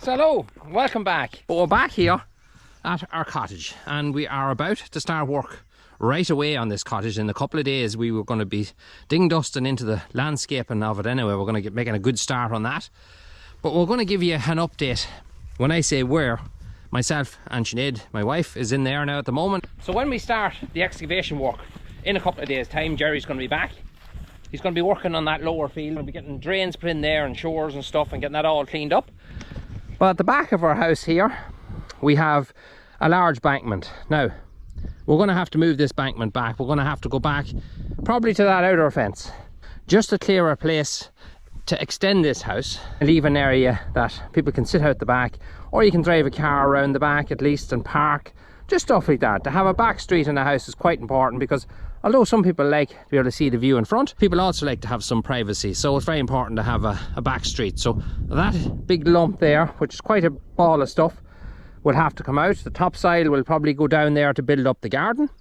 So hello, welcome back. But we're back here at our cottage and we are about to start work right away on this cottage. In a couple of days we were going to be ding dusting into the landscaping of it anyway. We're going to get making a good start on that. But we're going to give you an update. When I say where, myself and Sinead, my wife, is in there now at the moment. So when we start the excavation work in a couple of days time, Jerry's going to be back. He's going to be working on that lower field. We'll be getting drains put in there and shores and stuff and getting that all cleaned up. But at the back of our house here, we have a large bankment. Now, we're going to have to move this bankment back. We're going to have to go back probably to that outer fence, just to clear a place to extend this house and leave an area that people can sit out the back, or you can drive a car around the back at least and park, just stuff like that. To have a back street in a house is quite important, because although some people like to be able to see the view in front, people also like to have some privacy. So it's very important to have a back street. So that big lump there, which is quite a ball of stuff, will have to come out. The top side will probably go down there to build up the garden.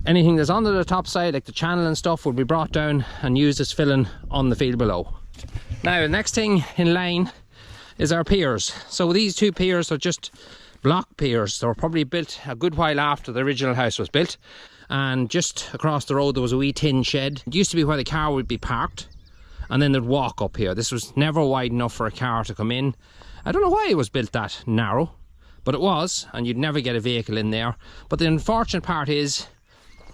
Anything that's under the top side, like the channel and stuff, will be brought down and used as filling on the field below. Now, the next thing in line is our piers. So these two piers are just block piers. They were probably built a good while after the original house was built. And just across the road there was a wee tin shed. It used to be where the car would be parked, and then they'd walk up here. This was never wide enough for a car to come in. I don't know why it was built that narrow, but it was, and you'd never get a vehicle in there. But the unfortunate part is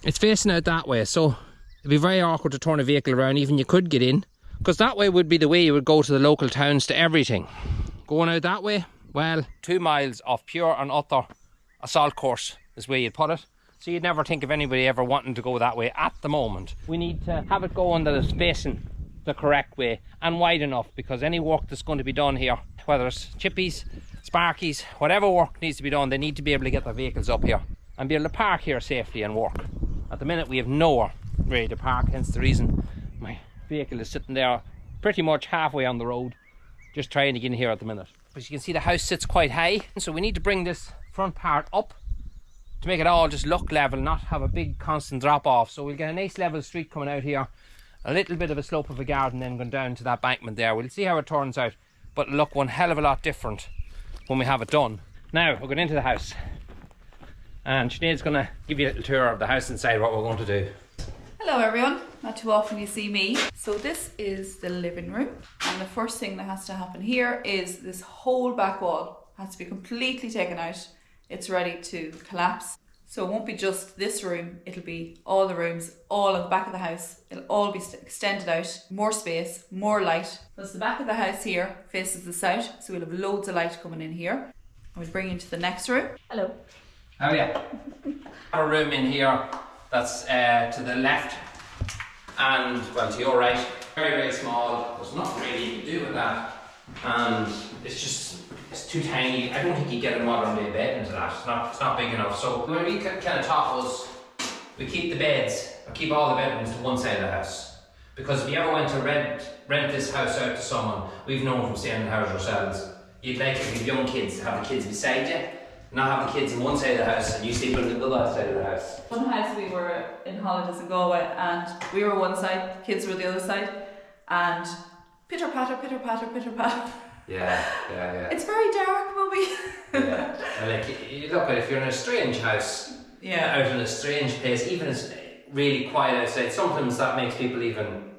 it's facing out that way, so it'd be very awkward to turn a vehicle around. Even you could get in, because that way would be the way you would go to the local towns, to everything. Going out that way, well, 2 miles of pure and utter assault course is where you'd put it. So you'd never think of anybody ever wanting to go that way at the moment. We need to have it going that it's facing the correct way and wide enough, because any work that's going to be done here, whether it's chippies, sparkies, whatever work needs to be done, they need to be able to get their vehicles up here and be able to park here safely and work. At the minute we have nowhere really to park, hence the reason my vehicle is sitting there pretty much halfway on the road, just trying to get in here at the minute. As you can see, the house sits quite high, so we need to bring this front part up to make it all just look level, not have a big constant drop off. So we'll get a nice level street coming out here, a little bit of a slope of a garden, then going down to that bankment there. We'll see how it turns out, but it'll look one hell of a lot different when we have it done. Now we're going into the house, and Sinead's going to give you a little tour of the house inside, what we're going to do. Hello everyone, not too often you see me. So this is the living room, and the first thing that has to happen here is this whole back wall has to be completely taken out. It's ready to collapse. So it won't be just this room, it'll be all the rooms, all of the back of the house. It'll all be extended out, more space, more light. Because the back of the house here faces the south, so we'll have loads of light coming in here. And we'll bring you to the next room. Hello. Oh yeah. A room in here that's to the left and, well, to your right. Very, very small. There's nothing really to do with that. And it's too tiny. I don't think you get a modern day bed into that. It's not big enough. So when we kind of thought was, we keep the beds, or keep all the bedrooms to one side of the house. Because if you ever went to rent this house out to someone, we've known from staying in the house ourselves, you'd like, if you've young kids, to have the kids beside you, not have the kids in one side of the house and you sleep on the other side of the house. One house we were in holidays in Galway, and we were one side, kids were the other side, and pitter patter, pitter patter, pitter patter. Yeah. It's very dark, Mummy. Yeah. Like, you look at, if you're in a strange house, out in a strange place, even if it's really quiet outside, sometimes that makes people even,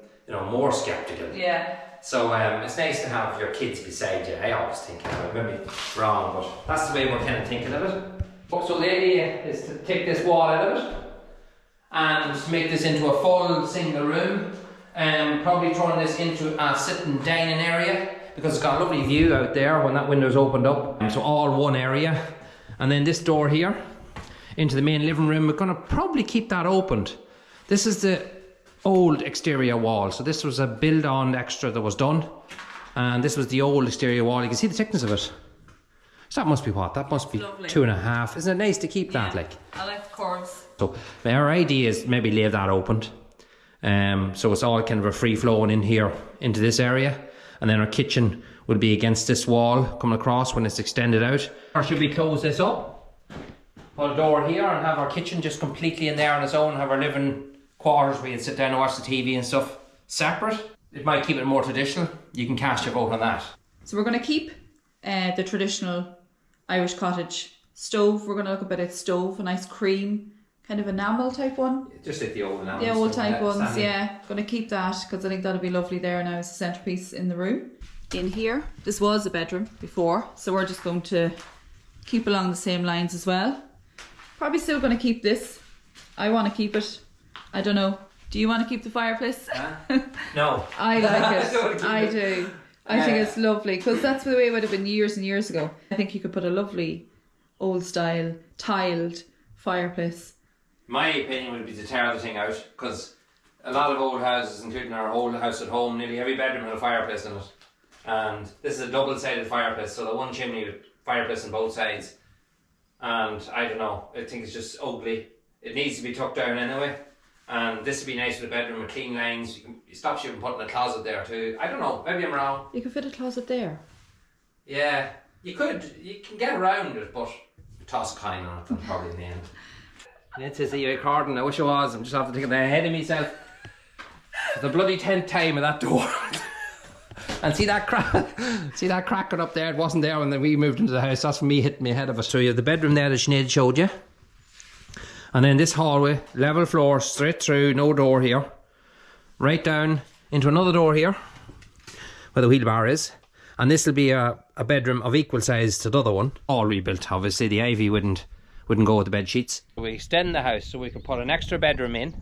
more skeptical. Yeah. So it's nice to have your kids beside you. I always think, maybe wrong, but that's the way we're kind of thinking of it. So the idea is to take this wall out of it and make this into a full single room, and probably turn this into a sitting dining area, because it's got a lovely view out there when that window's opened up. So all one area. And then this door here into the main living room, we're going to probably keep that opened. This is the old exterior wall. So this was a build-on extra that was done. And this was the old exterior wall. You can see the thickness of it. So that must be what? That must be lovely. 2.5. Isn't it nice to keep that? Like, I like the cords. So our idea is maybe leave that opened. So it's all kind of a free flowing in here into this area. And then our kitchen will be against this wall coming across when it's extended out. Or should we close this up, put a door here, and have our kitchen just completely in there on its own, have our living quarters where you sit down and watch the TV and stuff separate? It might keep it more traditional. You can cast your vote on that. So we're going to keep the traditional Irish cottage stove. We're going to look at a stove, a nice cream kind of enamel type one. Just like the old enamel. The old type ones, yeah. Going to keep that because I think that'll be lovely there now as a centerpiece in the room. In here, this was a bedroom before, so we're just going to keep along the same lines as well. Probably still going to keep this. I want to keep it. I don't know. Do you want to keep the fireplace? No. I like it. I do. I think it's lovely because that's the way it would have been years and years ago. I think you could put a lovely old style tiled fireplace. My opinion would be to tear the thing out, because a lot of old houses, including our old house at home, nearly every bedroom had a fireplace in it. And this is a double-sided fireplace, so the one chimney with fireplace on both sides. And I don't know, I think it's just ugly. It needs to be tucked down anyway. And this would be nice for the bedroom with clean lines. It stops you from putting a closet there too. I don't know, maybe I'm wrong. You could fit a closet there. Yeah, you could. You can get around it, but toss a coin on it then probably in the end. It says you're recording. I wish I was. I'm just after taking ahead of myself. The bloody 10th time of that door. And see that crack up there? It wasn't there when we moved into the house. That's from me hitting me ahead of us. So you have the bedroom there that Sinead showed you. And then this hallway, level floor, straight through, no door here. Right down into another door here, where the wheelbar is. And this will be a bedroom of equal size to the other one. All rebuilt, obviously. The ivy wouldn't go with the bed sheets. We extend the house so we could put an extra bedroom in.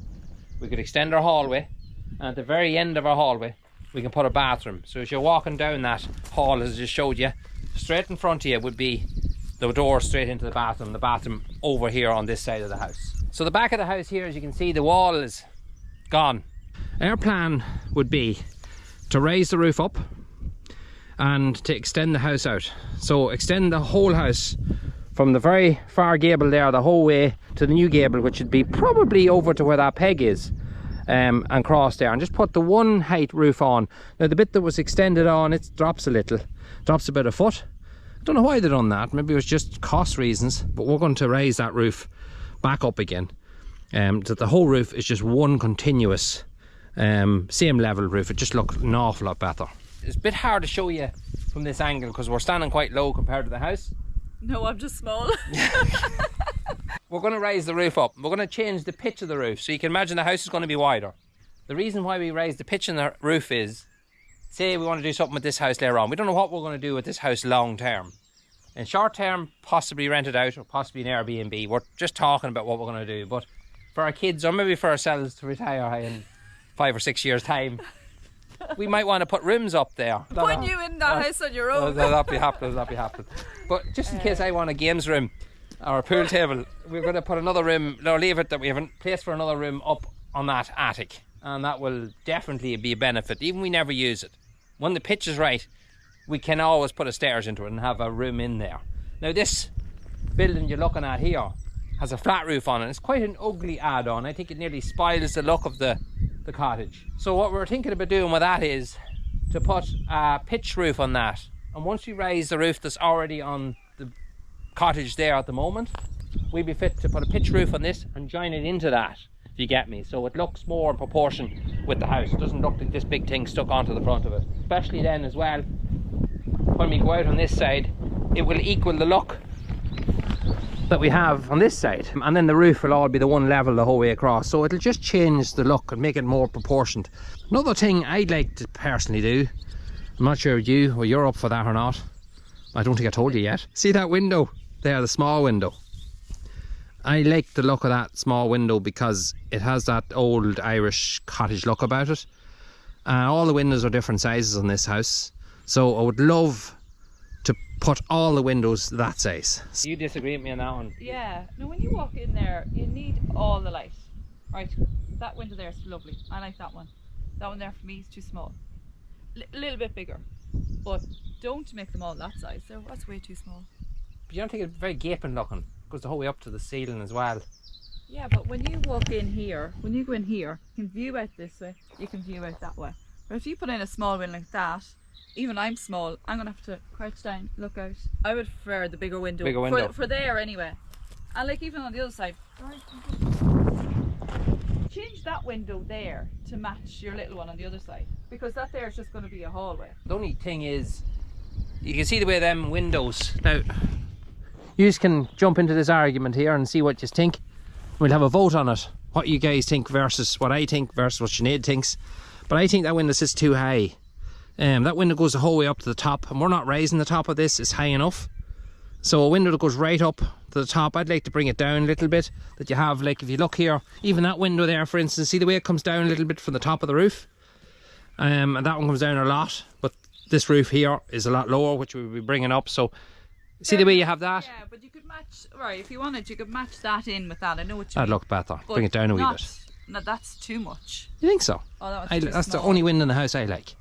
We could extend our hallway. And at the very end of our hallway, we can put a bathroom. So as you're walking down that hall, as I just showed you, straight in front of you would be the door straight into the bathroom over here on this side of the house. So the back of the house here, as you can see, the wall is gone. Our plan would be to raise the roof up and to extend the house out. So extend the whole house from the very far gable there, the whole way to the new gable, which would be probably over to where that peg is, and cross there, and just put the one height roof on. Now the bit that was extended on, it drops a little, drops about a foot. I don't know why they done that, maybe it was just cost reasons, but we're going to raise that roof back up again, so that the whole roof is just one continuous same level roof. It just looks an awful lot better. It's a bit hard to show you from this angle because we're standing quite low compared to the house. No, I'm just small. We're going to raise the roof up. We're going to change the pitch of the roof, so you can imagine the house is going to be wider. The reason why we raise the pitch in the roof is, say we want to do something with this house later on. We don't know what we're going to do with this house long term. In short term, possibly rent it out or possibly an Airbnb. We're just talking about what we're going to do. But for our kids, or maybe for ourselves to retire in 5 or 6 years time, we might want to put rooms up there. Put you in that house on your own. That'll be happening. But just in case I want a games room or a pool table, we're going to put another room, or leave it that we have a place for another room up on that attic. And that will definitely be a benefit, even if we never use it. When the pitch is right, we can always put a stairs into it and have a room in there. Now this building you're looking at here has a flat roof on it. It's quite an ugly add-on. I think it nearly spoils the look of the cottage. So what we're thinking about doing with that is to put a pitch roof on that. And once we raise the roof that's already on the cottage there at the moment, we'd be fit to put a pitch roof on this and join it into that, if you get me. So it looks more in proportion with the house. It doesn't look like this big thing stuck onto the front of it. Especially then as well, when we go out on this side, it will equal the look that we have on this side, and then the roof will all be the one level the whole way across, so it'll just change the look and make it more proportioned. Another thing I'd like to personally do, I'm not sure you or you're up for that or not, I don't think I told you yet. See that window there, the small window? I like the look of that small window because it has that old Irish cottage look about it. All the windows are different sizes on this house, so I would love to put all the windows that size. You disagree with me on that one? Yeah, no, when you walk in there, you need all the light. Right, that window there is lovely. I like that one. That one there for me is too small. A little bit bigger, but don't make them all that size. That's way too small. But you don't think it's very gaping looking? It goes the whole way up to the ceiling as well. Yeah, but when you walk in here, when you go in here, you can view out this way, you can view out that way. But if you put in a small window like that, even I'm small, I'm going to have to crouch down, look out. I would prefer the bigger window. For there anyway. And like even on the other side. Change that window there to match your little one on the other side. Because that there is just going to be a hallway. The only thing is, you can see the way them windows. Now, you can jump into this argument here and see what you think. We'll have a vote on it. What you guys think versus what I think versus what Sinead thinks. But I think that window sits too high. That window goes the whole way up to the top, and we're not raising the top of this. It's high enough. So a window that goes right up to the top, I'd like to bring it down a little bit. That you have, like, if you look here, even that window there, for instance, see the way it comes down a little bit from the top of the roof? And that one comes down a lot, but this roof here is a lot lower, which we'll be bringing up. So see the way you have that? Yeah, but you could match, right, if you wanted, you could match that in with that. I know what you mean. That'd look better. Bring it down a wee bit. No, that's too much. You think so? Oh, That's the only window in the house I like.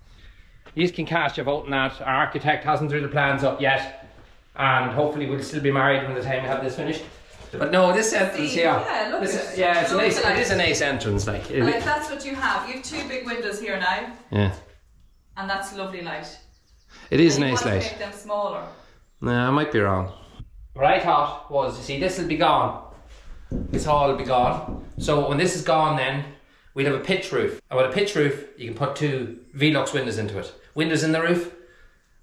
You can cast your vote on that. Our architect hasn't drew the plans up yet, and hopefully we'll still be married when the time we have this finished. But no, this entrance here. Yeah, look it's a nice. It is a nice entrance, like. Like that's what you have. You have two big windows here now. Yeah. And that's lovely light. It is and nice you want light. to make them smaller. Nah, I might be wrong. What I thought was, you see, this will be gone. This hall will be gone. So when this is gone, then we'll have a pitch roof. And with a pitch roof, you can put 2 Velux windows into it. Windows in the roof,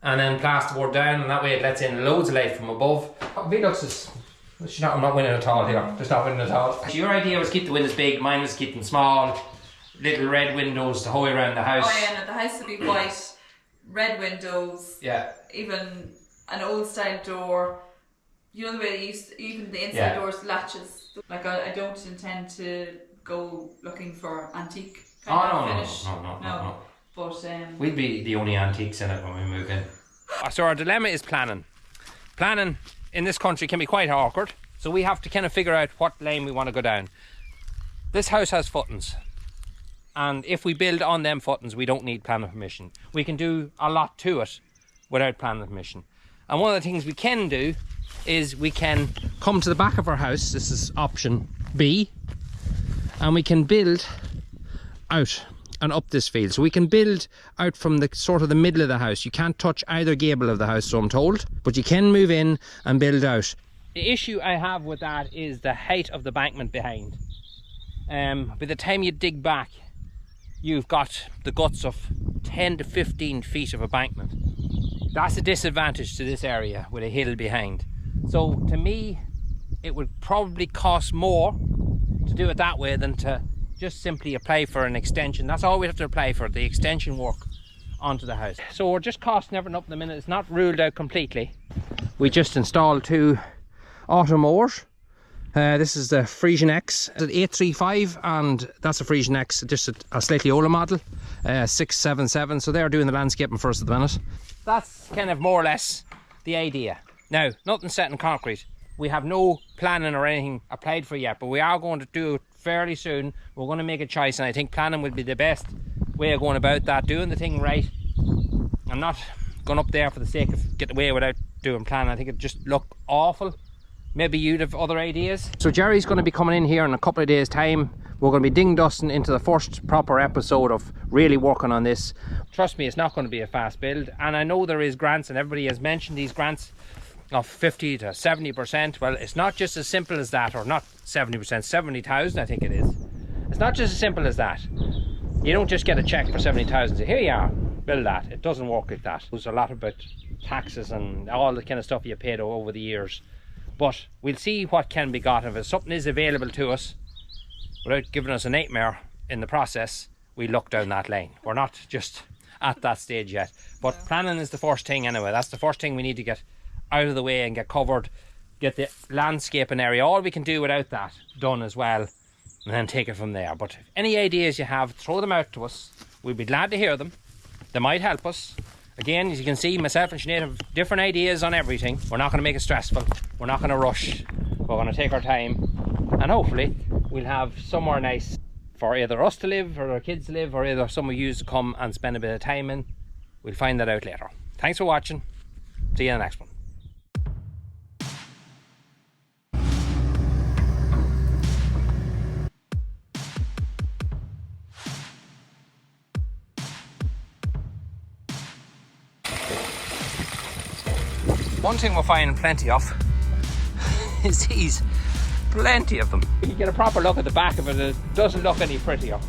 and then plasterboard down, and that way it lets in loads of light from above. Velux is. I'm not winning at all here. Just not winning at all. So your idea was keep the windows big. Mine was keep them small. Little red windows the whole way around the house. Oh yeah, no, the house will be white, red windows. Yeah. Even an old style door. You know the way they used to, even the inside doors latches. Like I don't intend to go looking for antique kind of finish. No. But we'll be the only antiques in it when we move in. So our dilemma is planning. Planning in this country can be quite awkward. So we have to kind of figure out what lane we want to go down. This house has footings. And if we build on them footings, we don't need planning permission. We can do a lot to it without planning permission. And one of the things we can do is we can come to the back of our house. This is option B. And we can build out and up this field. So we can build out from the sort of the middle of the house. You can't touch either gable of the house, so I'm told. But you can move in and build out. The issue I have with that is the height of the bankment behind. By the time you dig back, you've got the guts of 10 to 15 feet of embankment. That's a disadvantage to this area with a hill behind. So to me, it would probably cost more to do it that way than to just simply apply for an extension. That's all we have to apply for, the extension work onto the house. So we're just costing everything up in the minute. It's not ruled out completely. We just installed 2 auto mowers. This is the Frisian X, the 835, and that's a Frisian X, just a slightly older model, 677. So they're doing the landscaping for us at the minute. That's kind of more or less the idea. Now, nothing set in concrete. We have no planning or anything applied for yet, but we are going to do it fairly soon. We're going to make a choice, and I think planning will be the best way of going about that, doing the thing right. I'm not going up there for the sake of getting away without doing planning. I think it'd just look awful. Maybe you'd have other ideas. So Jerry's going to be coming in here in a couple of days' time. We're going to be ding dusting into the first proper episode of really working on this. Trust me, it's not going to be a fast build, and I know there is grants, and everybody has mentioned these grants of 50 to 70%. Well, it's not just as simple as that, or not 70%, 70,000 I think it is. It's not just as simple as that. You don't just get a check for 70,000 and say, here you are, build that. It doesn't work like that. There's a lot about taxes and all the kind of stuff you paid over the years. But we'll see what can be got. If something is available to us without giving us a nightmare in the process, we look down that lane. We're not just at that stage yet. But planning is the first thing anyway. That's the first thing we need to get out of the way and get covered, get the landscaping area, all we can do without that done as well, and then take it from there. But if any ideas you have, throw them out to us. We'd be glad to hear them. They might help us. Again, as you can see, myself and Sinead have different ideas on everything. We're not going to make it stressful. We're not going to rush. We're going to take our time, and hopefully we'll have somewhere nice for either us to live or our kids to live, or either some of you to come and spend a bit of time in. We'll find that out later. Thanks for watching. See you in the next one. One thing we're finding plenty of is these, plenty of them. You get a proper look at the back of it, it doesn't look any prettier.